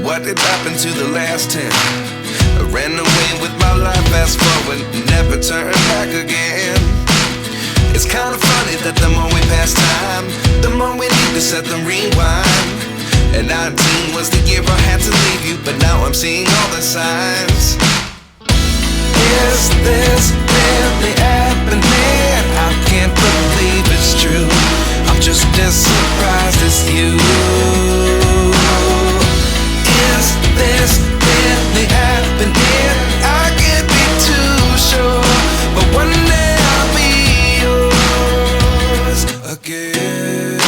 what did happen to the last 10? I ran away with my life, fast forward, never turn back again. It's kinda funny that the more we pass time, the more we need to set the rewind. And 19 was the year I had to leave you, but now I'm seeing all the signs. Is this really happening? I can't believe it's true. I'm just as surprised as you. Is this really happening? I can't be too sure, but one day I'll be yours again.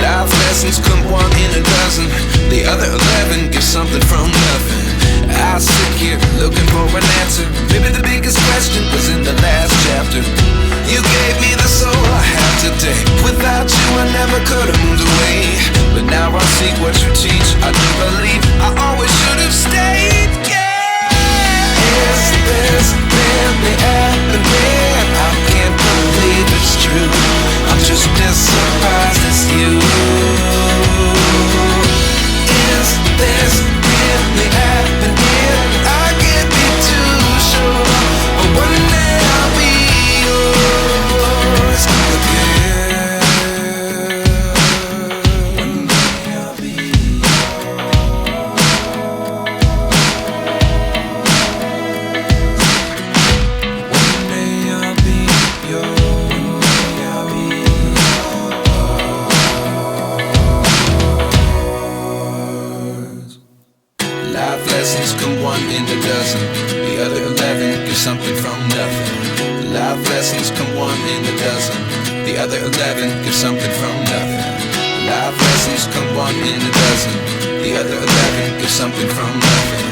Life lessons come one in a dozen. The other 11 give something from nothing. I sit here looking for an answer. Maybe the biggest question was in the last chapter. You gave me the soul I have today. Without you I never could have moved away. But now I see what you teach. I do believe I always should have stayed. Yeah. Is this really happening? I can't believe it's true. I'm just as surprised as you. Is this really happening? I can't be too sure, but one day I'll be yours again. One day I'll be One day I'll be yours. I'll be yours. Life lessons come one in a dozen. The other 11 give something from nothing. Life lessons come one in a dozen. The other 11 give something from nothing. Life lessons come one in a dozen. The other 11 give something from nothing.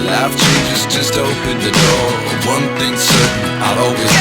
Life changes just open the door. One thing's certain, I'll always